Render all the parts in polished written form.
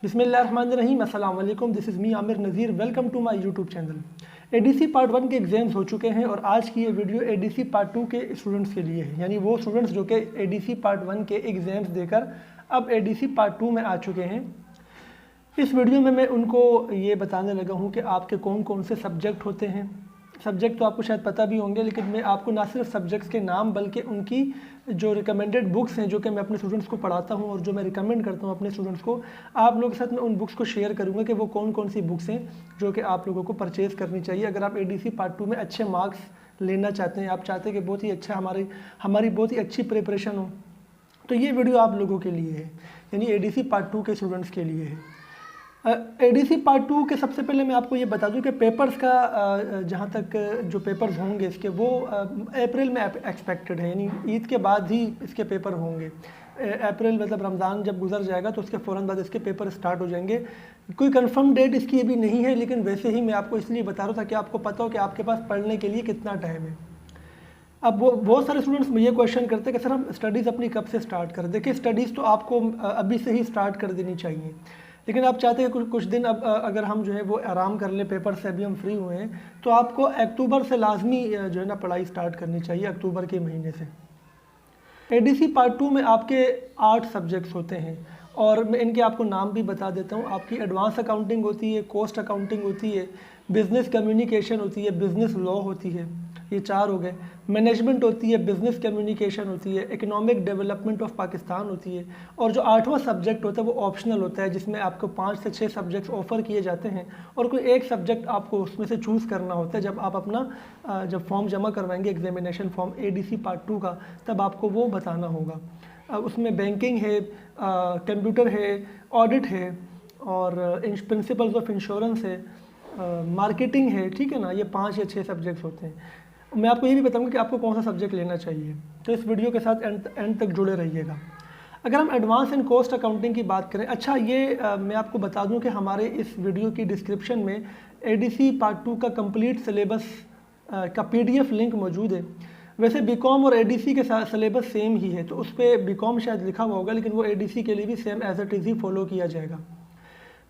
बिस्मिल्लाहिर्रहमानिर्रहीम, अस्सलाम वालेकुम। This is me Aamir Nazir. Welcome to my YouTube channel. ADC part 1 के एग्ज़ाम्स हो चुके हैं और आज की ये वीडियो एडीसी पार्ट 2 के स्टूडेंट्स के लिए है, यानी वो स्टूडेंट्स जो कि एडीसी पार्ट 1 के एग्ज़ाम्स देकर अब एडीसी पार्ट 2 में आ चुके हैं। इस वीडियो में मैं उनको ये बताने लगा हूँ कि आपके कौन कौन से सब्जेक्ट होते हैं। सब्जेक्ट तो आपको शायद पता भी होंगे, लेकिन मैं आपको ना सिर्फ सब्जेक्ट्स के नाम बल्कि उनकी जो रिकमेंडेड बुक्स हैं जो कि मैं अपने स्टूडेंट्स को पढ़ाता हूँ और जो मैं रिकमेंड करता हूँ अपने स्टूडेंट्स को, आप लोगों के साथ मैं उन बुक्स को शेयर करूँगा कि वो कौन कौन सी बुक्स हैं जो कि आप लोगों को परचेज़ करनी चाहिए अगर आप एडीसी पार्ट 2 में अच्छे मार्क्स लेना चाहते हैं। आप चाहते हैं कि बहुत ही अच्छा हमारी बहुत ही अच्छी प्रिपरेशन हो, तो ये वीडियो आप लोगों के लिए है, यानी एडीसी पार्ट 2 के स्टूडेंट्स के लिए है। एडीसी पार्ट 2 के सबसे पहले मैं आपको ये बता दूं कि पेपर्स का जहाँ तक जो पेपर्स होंगे इसके वो अप्रैल में एक्सपेक्टेड है, यानी ईद के बाद ही इसके पेपर होंगे। अप्रैल मतलब रमज़ान जब गुजर जाएगा तो उसके फ़ौरन बाद इसके पेपर स्टार्ट हो जाएंगे। कोई कंफर्म डेट इसकी अभी नहीं है, लेकिन वैसे ही मैं आपको इसलिए बता रहा हूँ ताकि आपको पता हो कि आपके पास पढ़ने के लिए कितना टाइम है। अब वो बहुत सारे स्टूडेंट्स ये क्वेश्चन करते हैं कि सर हम स्टडीज़ अपनी कब से स्टार्ट करें। देखिए, स्टडीज़ तो आपको अभी से ही स्टार्ट कर देनी चाहिए, लेकिन आप चाहते हैं कुछ दिन अब अगर हम जो है वो आराम कर लें, पेपर से अभी हम फ्री हुए हैं, तो आपको अक्टूबर से लाजमी जो है ना पढ़ाई स्टार्ट करनी चाहिए, अक्टूबर के महीने से। एडीसी पार्ट 2 में आपके 8 सब्जेक्ट्स होते हैं और मैं इनके आपको नाम भी बता देता हूँ। आपकी एडवांस अकाउंटिंग होती है, कॉस्ट अकाउंटिंग होती है, बिज़नेस कम्युनिकेशन होती है, बिज़नेस लॉ होती है, ये 4 हो गए। मैनेजमेंट होती है, बिज़नेस कम्युनिकेशन होती है, इकोनॉमिक डेवलपमेंट ऑफ पाकिस्तान होती है, और जो 8वां सब्जेक्ट होता है वो ऑप्शनल होता है, जिसमें आपको 5 से 6 सब्जेक्ट्स ऑफ़र किए जाते हैं और कोई एक सब्जेक्ट आपको उसमें से चूज़ करना होता है। जब आप अपना जब फॉर्म जमा करवाएंगे एग्जामिनेशन फॉर्म एडीसी पार्ट 2 का, तब आपको वो बताना होगा। उसमें बैंकिंग है, कंप्यूटर है, ऑडिट है और प्रिंसिपल्स ऑफ इंश्योरेंस है, मार्केटिंग है, ठीक है ना। ये 5 या 6 सब्जेक्ट्स होते हैं। मैं आपको ये भी बताऊंगा कि आपको कौन सा सब्जेक्ट लेना चाहिए, तो इस वीडियो के साथ एंड तक जुड़े रहिएगा। अगर हम एडवांस एंड कॉस्ट अकाउंटिंग की बात करें, अच्छा ये मैं आपको बता दूं कि हमारे इस वीडियो की डिस्क्रिप्शन में एडीसी पार्ट 2 का कंप्लीट सिलेबस का पीडीएफ लिंक मौजूद है। वैसे बीकॉम और एडीसी के साथ सिलेबस सेम ही है, तो उस पर बीकॉम शायद लिखा हुआ होगा, लेकिन वो एडीसी के लिए भी सेम एज इट इज़ ही फॉलो किया जाएगा।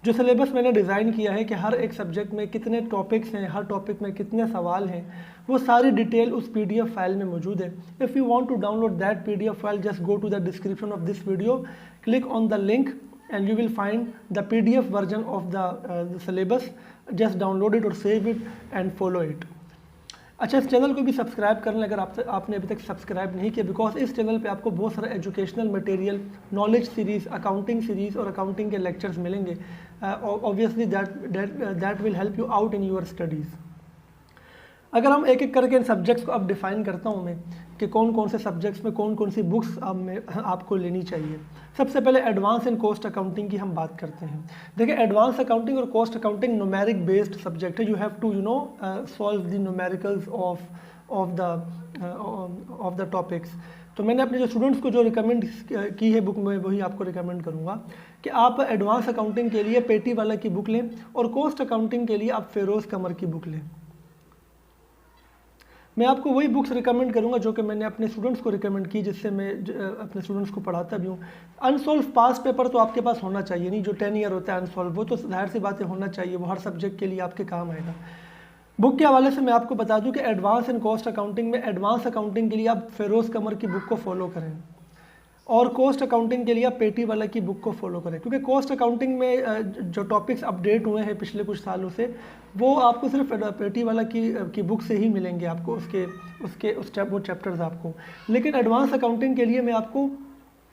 जो सिलेबस मैंने डिज़ाइन किया है कि हर एक सब्जेक्ट में कितने टॉपिक्स हैं, हर टॉपिक में कितने सवाल हैं, वो सारी डिटेल उस पीडीएफ फाइल में मौजूद है। If you want to download that PDF file, just go to the description of this video, click on the link and you will find the PDF version of the syllabus. Just download it और save it and follow it. अच्छा, इस channel को भी subscribe कर लें अगर आपने अभी तक सब्सक्राइब नहीं किया, बिकॉज इस चैनल पे आपको बहुत सारा educational material, knowledge series, accounting series और अकाउंटिंग के लेक्चर्स मिलेंगे। Obviously that will help you out in your studies. अगर हम एक एक करके इन सब्जेक्ट्स को अब डिफ़ाइन करता हूँ मैं कि कौन कौन से सब्जेक्ट्स में कौन कौन सी बुक्स अब में आपको लेनी चाहिए। सबसे पहले एडवांस एंड कॉस्ट अकाउंटिंग की हम बात करते हैं। देखिए, एडवांस अकाउंटिंग और cost accounting numeric based subject है। You have to solve the numericals of the topics. तो मैंने अपने जो स्टूडेंट्स को जो रिकमेंड की है बुक में, वही आपको रिकमेंड करूँगा कि आप एडवांस अकाउंटिंग के लिए पेटी वाला की बुक लें और कॉस्ट अकाउंटिंग के लिए आप फेरोज़ कमर की बुक लें। मैं आपको वही बुक्स रिकमेंड करूंगा जो कि मैंने अपने स्टूडेंट्स को रिकमेंड की, जिससे मैं अपने स्टूडेंट्स को पढ़ाता भी हूँ। अनसॉल्व पास पेपर तो आपके पास होना चाहिए, नहीं जो 10 ईयर होता है अनसॉल्व, वो तो जाहिर सी बातें होना चाहिए, वो हर सब्जेक्ट के लिए आपके काम आएगा। बुक के हवाले से मैं आपको बता दूं कि एडवांस एंड कॉस्ट अकाउंटिंग में, एडवांस अकाउंटिंग के लिए आप फेरोज़ कमर की बुक को फॉलो करें और कॉस्ट अकाउंटिंग के लिए आप पेटी वाला की बुक को फॉलो करें, क्योंकि कॉस्ट अकाउंटिंग में जो टॉपिक्स अपडेट हुए हैं पिछले कुछ सालों से, वो आपको सिर्फ पेटी वाला की बुक से ही मिलेंगे आपको, वो चैप्टर्स आपको। लेकिन एडवांस अकाउंटिंग के लिए मैं आपको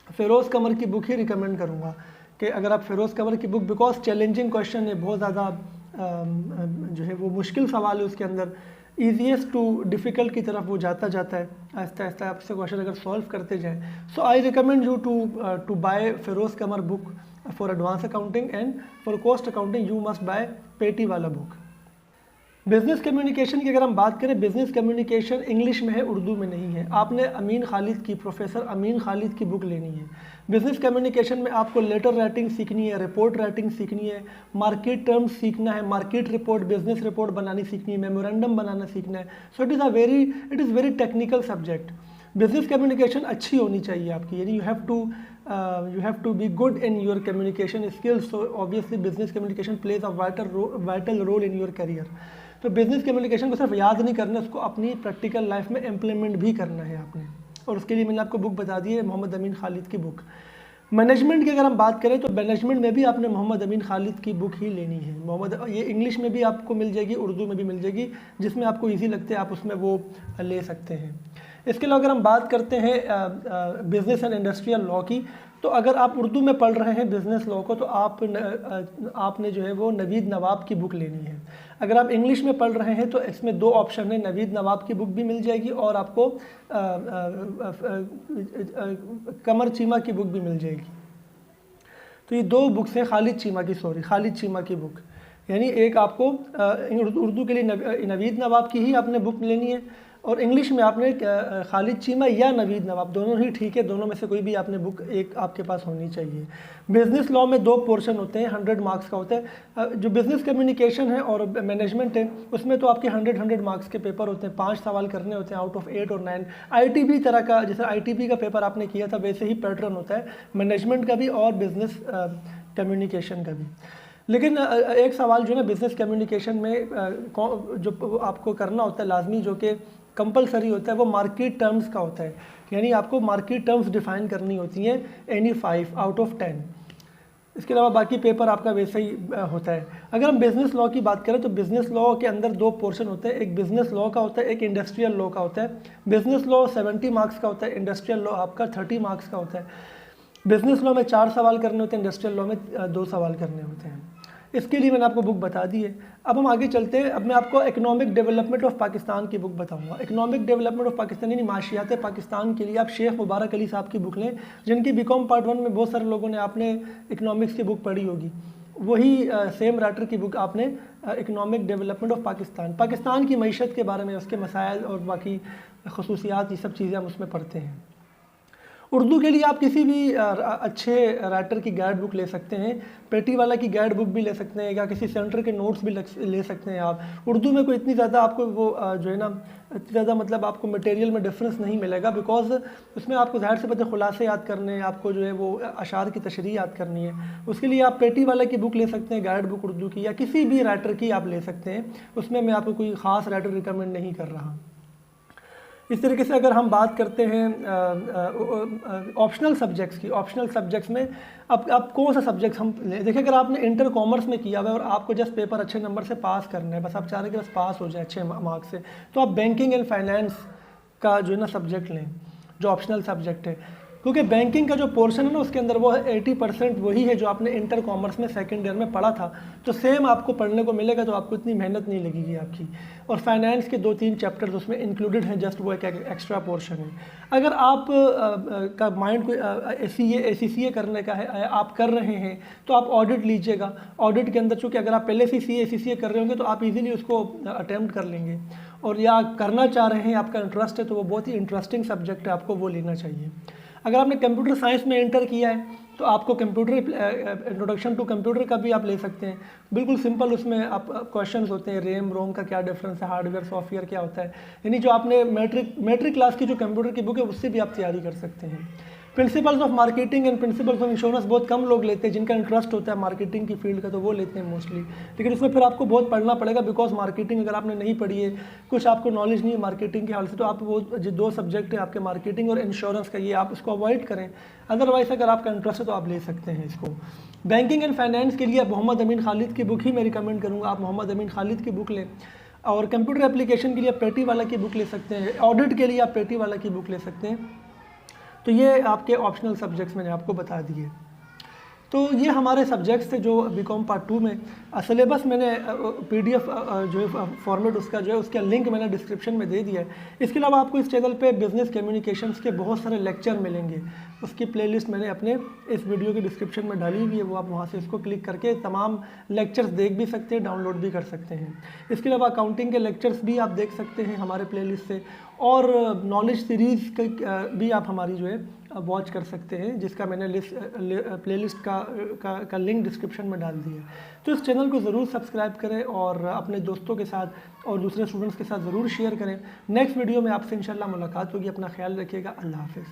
फेरोज़ कमर की बुक ही रिकमेंड करूँगा कि अगर आप फेरोज़ कमर की बुक, बिकॉज चैलेंजिंग क्वेश्चन है, बहुत ज़्यादा जो है वो मुश्किल सवाल है उसके अंदर, ईजीएस्ट टू डिफ़िकल्ट की तरफ वो जाता है। आहिस्ता आहिस्ता आपसे क्वेश्चन अगर सॉल्व करते जाएँ, so I recommend you to buy Feroz Qamar book for advance accounting, and for cost accounting you must buy Petiwala book. Business communication की अगर हम बात करें, बिज़नेस कम्युनिकेशन इंग्लिश में है, उर्दू में नहीं है। आपने प्रोफेसर अमीन खालिद की बुक लेनी है। बिज़नेस कम्युनिकेशन में आपको लेटर राइटिंग सीखनी है, रिपोर्ट राइटिंग सीखनी है, मार्केट टर्म्स सीखना है, मार्केट रिपोर्ट, बिजनेस रिपोर्ट बनानी सीखनी है, मेमोरेंडम बनाना सीखना है। So it is very technical subject. Business communication अच्छी होनी चाहिए आपकी, यानी you have to you have to be good in your communication skills. So obviously business communication plays a vital role in your career. तो business communication को सिर्फ याद नहीं करना, उसको अपनी प्रैक्टिकल लाइफ में इम्प्लीमेंट भी करना है आपने। और उसके लिए मैंने आपको बुक बता दी है, मोहम्मद अमीन खालिद की बुक। मैनेजमेंट की अगर हम बात करें तो मैनेजमेंट में भी आपने मोहम्मद अमीन खालिद की बुक ही लेनी है। ये इंग्लिश में भी आपको मिल जाएगी, उर्दू में भी मिल जाएगी, जिसमें आपको ईजी लगते हैं आप उसमें वो ले सकते हैं। इसके अलावा अगर हम बात करते हैं बिज़नेस एंड इंडस्ट्रियल लॉ की, तो अगर आप उर्दू में पढ़ रहे हैं बिज़नेस लॉ को तो आपने जो है वो नवीद नवाब की बुक लेनी है। अगर आप इंग्लिश में पढ़ रहे हैं तो इसमें 2 ऑप्शन है, नवीद नवाब की बुक भी मिल जाएगी और आपको कमर चीमा की बुक भी मिल जाएगी। तो ये 2 बुक्स हैं, खालिद चीमा की बुक। यानी एक आपको उर्दू के लिए नवीद नवाब की ही आपने बुक लेनी है और इंग्लिश में आपने खालिद चीमा या नवीद नवाब, दोनों ही ठीक है, दोनों में से कोई भी आपने बुक एक आपके पास होनी चाहिए। बिज़नेस लॉ में 2 पोर्शन होते हैं, 100 मार्क्स का होता है। जो बिज़नेस कम्युनिकेशन है और मैनेजमेंट है उसमें तो आपके 100 मार्क्स के पेपर होते हैं, 5 सवाल करने होते हैं आउट ऑफ 8 और 9। ITB तरह का, जैसे ITB का पेपर आपने किया था वैसे ही पैटर्न होता है मैनेजमेंट का भी और बिज़नेस कम्युनिकेशन का भी। लेकिन एक सवाल जो है ना बिज़नेस कम्युनिकेशन में जो आपको करना होता है लाजमी, जो कि कंपलसरी होता है, वो मार्केट टर्म्स का होता है। यानी आपको मार्केट टर्म्स डिफ़ाइन करनी होती हैं, एनी 5 आउट ऑफ 10। इसके अलावा बाकी पेपर आपका वैसे ही होता है। अगर हम बिज़नेस लॉ की बात करें तो बिज़नेस लॉ के अंदर 2 पोर्शन होते हैं, एक बिज़नेस लॉ का होता है, एक इंडस्ट्रियल लॉ का होता है। बिज़नेस लॉ 70 मार्क्स का होता है, इंडस्ट्रियल लॉ आपका 30 मार्क्स का होता है। बिज़नेस लॉ में 4 सवाल करने होते हैं, इंडस्ट्रियल लॉ में 2 सवाल करने होते हैं। इसके लिए मैंने आपको बुक बता दी है। अब हम आगे चलते हैं। अब मैं आपको इकोनॉमिक डेवलपमेंट ऑफ पाकिस्तान की बुक बताऊंगा। इकोनॉमिक डेवलपमेंट ऑफ पाकिस्तान यानी माशियात पाकिस्तान के लिए आप शेख मुबारक अली साहब की बुक लें, जिनकी बीकॉम पार्ट 1 में बहुत सारे लोगों ने आपने इकोनॉमिक्स की बुक पढ़ी होगी। वही सेम राइटर की बुक आपने इकोनॉमिक डेवलपमेंट ऑफ पाकिस्तान की मईशत के बारे में, उसके मसाइल और बाकी खसूसियात, ये सब चीज़ें हम उसमें पढ़ते हैं। उर्दू के लिए आप किसी भी अच्छे राइटर की गाइड बुक ले सकते हैं, पेटी वाला की गाइड बुक भी ले सकते हैं या किसी सेंटर के नोट्स भी ले सकते हैं आप। उर्दू में कोई इतनी ज़्यादा आपको वो जो है ना इतनी ज़्यादा मतलब आपको मटेरियल में डिफरेंस नहीं मिलेगा, बिकॉज उसमें आपको ज़ाहिर से पता खुलासे याद करने हैं, आपको जो है वो अशार की तशरीह याद करनी है। उसके लिए आप पेटी वाला की बुक ले सकते हैं, गाइड बुक उर्दू की, या किसी भी राइटर की आप ले सकते हैं। उसमें मैं आपको कोई ख़ास राइटर रिकमेंड नहीं कर रहा। इस तरीके से अगर हम बात करते हैं ऑप्शनल सब्जेक्ट्स की, ऑप्शनल सब्जेक्ट्स में अब कौन सा सब्जेक्ट हम लें। देखिए, अगर आपने इंटर कॉमर्स में किया हुआ है और आपको जस्ट पेपर अच्छे नंबर से पास करना है, बस आप चाह रहे हैं कि बस पास हो जाए अच्छे मार्क्स से, तो आप बैंकिंग एंड फाइनेंस का जो है ना सब्जेक्ट लें, जो ऑप्शनल सब्जेक्ट है। क्योंकि बैंकिंग का जो पोर्शन है ना उसके अंदर वो 80% वही है जो आपने इंटर कॉमर्स में सेकंड ईयर में पढ़ा था, तो सेम आपको पढ़ने को मिलेगा, तो आपको इतनी मेहनत नहीं लगेगी आपकी। और फाइनेंस के 2-3 चैप्टर्स उसमें इंक्लूडेड हैं, जस्ट वो एक एक्स्ट्रा पोर्शन है। अगर आप का माइंड कोई ACCA करने का है, आप कर रहे हैं, तो आप ऑडिट लीजिएगा। ऑडिट के अंदर चूँकि अगर आप पहले से ACCA कर रहे होंगे तो आप इजीली उसको अटैम्प्ट कर लेंगे, और या करना चाह रहे हैं, आपका इंटरेस्ट है, तो वो बहुत ही इंटरेस्टिंग सब्जेक्ट है, आपको वो लेना चाहिए। अगर आपने कंप्यूटर साइंस में एंटर किया है तो आपको कंप्यूटर इंट्रोडक्शन टू कंप्यूटर का भी आप ले सकते हैं, बिल्कुल सिंपल। उसमें आप क्वेश्चंस होते हैं, रैम रोम का क्या डिफरेंस है, हार्डवेयर सॉफ्टवेयर क्या होता है, यानी जो आपने मैट्रिक क्लास की जो कंप्यूटर की बुक है उससे भी आप तैयारी कर सकते हैं। Principles of marketing and principles of insurance बहुत कम लोग लेते हैं, जिनका इंटरेस्ट होता है मार्केटिंग की फील्ड का, तो वो लेते हैं मोस्टली। लेकिन उसमें फिर आपको बहुत पढ़ना पड़ेगा, बिकॉज मार्केटिंग अगर आपने नहीं पढ़ी है, कुछ आपको नॉलेज नहीं है मार्केटिंग के हाल से, तो आप वो जो 2 सब्जेक्ट है आपके मार्केटिंग और इंश्योरेंस का, ये आप इसको अवॉइड करें। अदरवाइज अगर आपका इंटरेस्ट है तो आप ले सकते हैं इसको। बैंकिंग एंड फाइनेंस के लिए आप मोहम्मद अमीन खालिद की बुक ही मैं रिकमेंड करूँगा, आप मोहम्मद अमीन खालिद की बुक लें। और कंप्यूटर एप्लीकेशन के लिए आप पेटी वाला की बुक ले सकते हैं, ऑडिट के लिए आप पेटी वाला की बुक ले सकते हैं। तो ये आपके ऑप्शनल सब्जेक्ट्स मैंने आपको बता दिए। तो ये हमारे सब्जेक्ट्स थे जो बीकॉम पार्ट 2 में। सिलेबस मैंने PDF जो है फॉर्मेट उसका जो है उसका लिंक मैंने डिस्क्रिप्शन में दे दिया है। इसके अलावा आपको इस चैनल पे बिज़नेस कम्युनिकेशंस के बहुत सारे लेक्चर मिलेंगे, उसकी प्लेलिस्ट मैंने अपने इस वीडियो के डिस्क्रिप्शन में डाली हुई है, वो आप वहाँ से इसको क्लिक करके तमाम लेक्चर्स देख भी सकते हैं, डाउनलोड भी कर सकते हैं। इसके अलावा अकाउंटिंग के लेक्चर्स भी आप देख सकते हैं हमारे प्लेलिस्ट से, और नॉलेज सीरीज़ भी आप हमारी जो है वॉच कर सकते हैं, जिसका मैंने प्लेलिस्ट का लिंक डिस्क्रिप्शन में डाल दिया है। तो इस चैनल को ज़रूर सब्सक्राइब करें और अपने दोस्तों के साथ और दूसरे स्टूडेंट्स के साथ ज़रूर शेयर करें। नेक्स्ट वीडियो में आपसे इंशाल्लाह मुलाकात होगी। अपना ख्याल रखिएगा। अल्लाह हाफ़िज़।